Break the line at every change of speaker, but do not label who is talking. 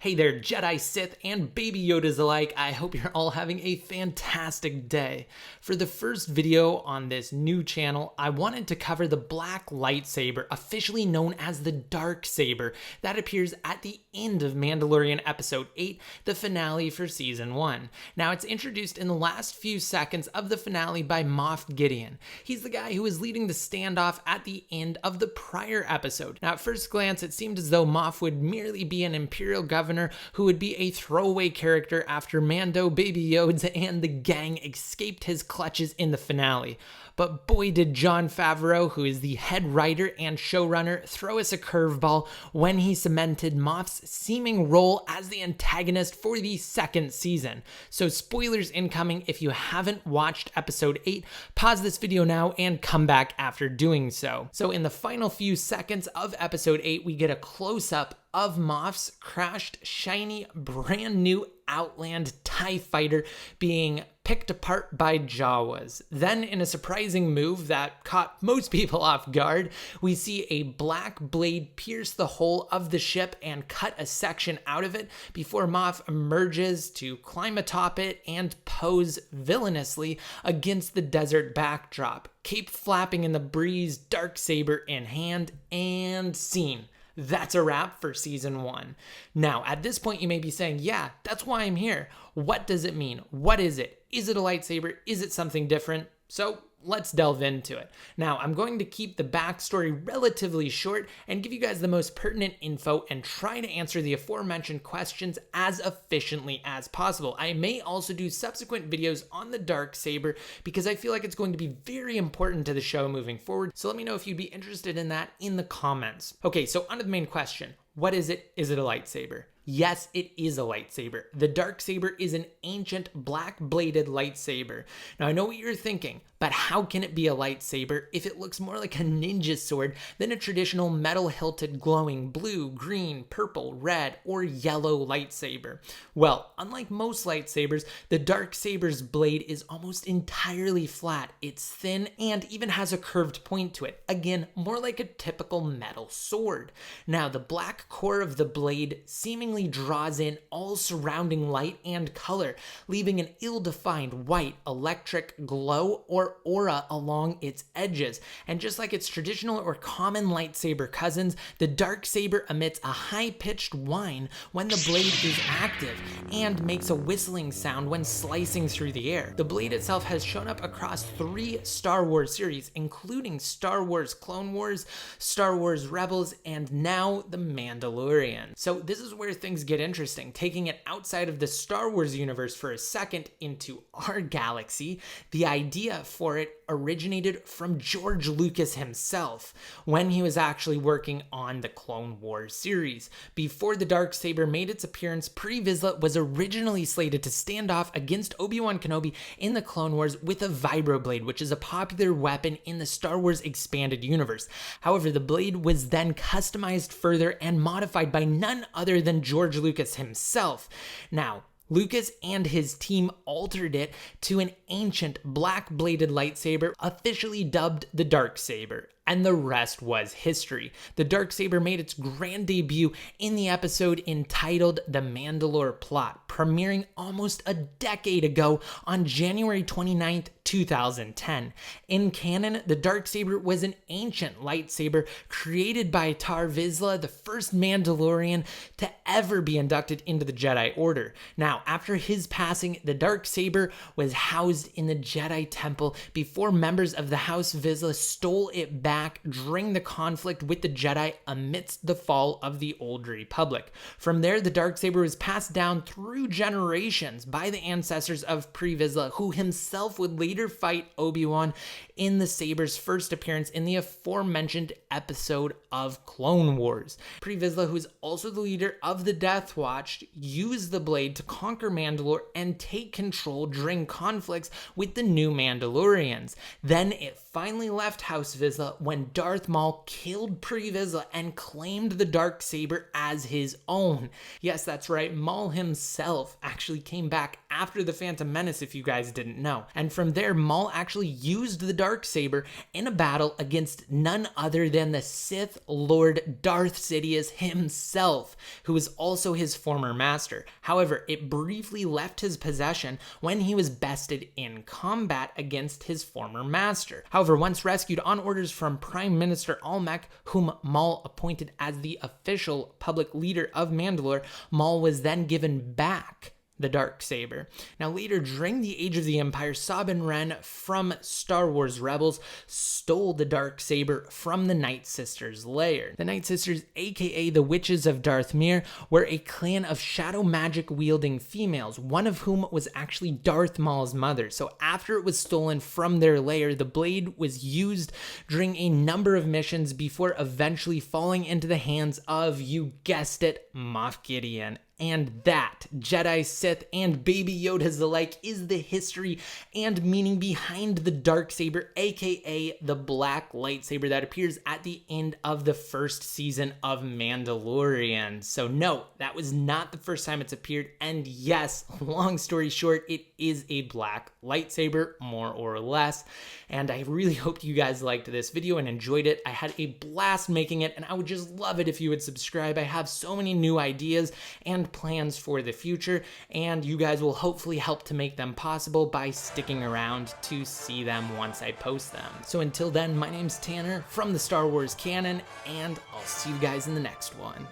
Hey there, Jedi, Sith, and Baby Yodas alike. I hope you're all having a fantastic day. For the first video on this new channel, I wanted to cover the Black Lightsaber, officially known as the Dark Saber, that appears at the end of Mandalorian Episode 8, the finale for Season 1. Now, it's introduced in the last few seconds of the finale by Moff Gideon. He's the guy who was leading the standoff at the end of the prior episode. Now, at first glance, it seemed as though Moff would merely be an imperial governor who would be a throwaway character after Mando, Baby Yoda, and the gang escaped his clutches in the finale. But boy did Jon Favreau, who is the head writer and showrunner, throw us a curveball when he cemented Moff's seeming role as the antagonist for the second season. So spoilers incoming. If you haven't watched episode 8, pause this video now and come back after doing so. So in the final few seconds of episode 8, we get a close-up of Moff's crashed, shiny, brand new Outland TIE fighter being picked apart by Jawas. Then, in a surprising move that caught most people off guard, we see a black blade pierce the hull of the ship and cut a section out of it before Moff emerges to climb atop it and pose villainously against the desert backdrop. Cape flapping in the breeze, Darksaber in hand, and scene. That's a wrap for Season 1. Now, at this point, you may be saying, yeah, that's why I'm here. What does it mean? What is it? Is it a lightsaber? Is it something different? So let's delve into it. Now, I'm going to keep the backstory relatively short and give you guys the most pertinent info and try to answer the aforementioned questions as efficiently as possible. I may also do subsequent videos on the Dark Saber because I feel like it's going to be very important to the show moving forward. So let me know if you'd be interested in that in the comments. Okay, so on to the main question. What is it? Is it a lightsaber? Yes, it is a lightsaber. The Darksaber is an ancient black-bladed lightsaber. Now, I know what you're thinking, but how can it be a lightsaber if it looks more like a ninja sword than a traditional metal-hilted glowing blue, green, purple, red, or yellow lightsaber? Well, unlike most lightsabers, the Darksaber's blade is almost entirely flat. It's thin and even has a curved point to it. Again, more like a typical metal sword. Now, the black core of the blade seemingly draws in all surrounding light and color, leaving an ill-defined white electric glow or aura along its edges. And just like its traditional or common lightsaber cousins, the Darksaber emits a high-pitched whine when the blade is active and makes a whistling sound when slicing through the air. The blade itself has shown up across 3 Star Wars series, including Star Wars Clone Wars, Star Wars Rebels, and now the Mandalorian. So this is where things get interesting. Taking it outside of the Star Wars universe for a second into our galaxy, the idea for it originated from George Lucas himself when he was actually working on the Clone Wars series. Before the Darksaber made its appearance, Pre Vizsla was originally slated to stand off against Obi-Wan Kenobi in the Clone Wars with a vibroblade, which is a popular weapon in the Star Wars expanded universe. However, the blade was then customized further and modified by none other than George Lucas himself. Now, Lucas and his team altered it to an ancient black-bladed lightsaber, officially dubbed the Darksaber. And the rest was history. The Darksaber made its grand debut in the episode entitled The Mandalore Plot, premiering almost a decade ago on January 29th, 2010. In canon, the Darksaber was an ancient lightsaber created by Tar Vizsla, the first Mandalorian to ever be inducted into the Jedi Order. Now, after his passing, the Darksaber was housed in the Jedi Temple before members of the House Vizsla stole it back during the conflict with the Jedi amidst the fall of the Old Republic. From there, the Darksaber was passed down through generations by the ancestors of Pre Vizsla, who himself would later fight Obi-Wan in the Saber's first appearance in the aforementioned episode of Clone Wars. Pre Vizsla, who is also the leader of the Death Watch, used the blade to conquer Mandalore and take control during conflicts with the new Mandalorians. Then it finally left House Vizsla when Darth Maul killed Pre Vizsla and claimed the Darksaber as his own. Yes, that's right, Maul himself actually came back after the Phantom Menace, if you guys didn't know. And from there, Maul actually used the Darksaber in a battle against none other than the Sith Lord Darth Sidious himself, who was also his former master. However, it briefly left his possession when he was bested in combat against his former master. However, once rescued on orders from Prime Minister Almec, whom Maul appointed as the official public leader of Mandalore, Maul was then given back the Darksaber. Now later during the Age of the Empire, Sabin Wren from Star Wars Rebels stole the Darksaber from the Night Sisters' lair. The Night Sisters, aka the Witches of Darthmere, were a clan of shadow magic wielding females, one of whom was actually Darth Maul's mother. So after it was stolen from their lair, the blade was used during a number of missions before eventually falling into the hands of, you guessed it, Moff Gideon. And that, Jedi, Sith, and Baby Yodas alike, is the history and meaning behind the Darksaber, aka the Black Lightsaber that appears at the end of the first season of Mandalorian. So no, that was not the first time it's appeared, and yes, long story short, it is a Black Lightsaber, more or less, and I really hope you guys liked this video and enjoyed it. I had a blast making it, and I would just love it if you would subscribe. I have so many new ideas and plans for the future, and you guys will hopefully help to make them possible by sticking around to see them once I post them. So until then, my name's Tanner from the Star Wars Canon, and I'll see you guys in the next one.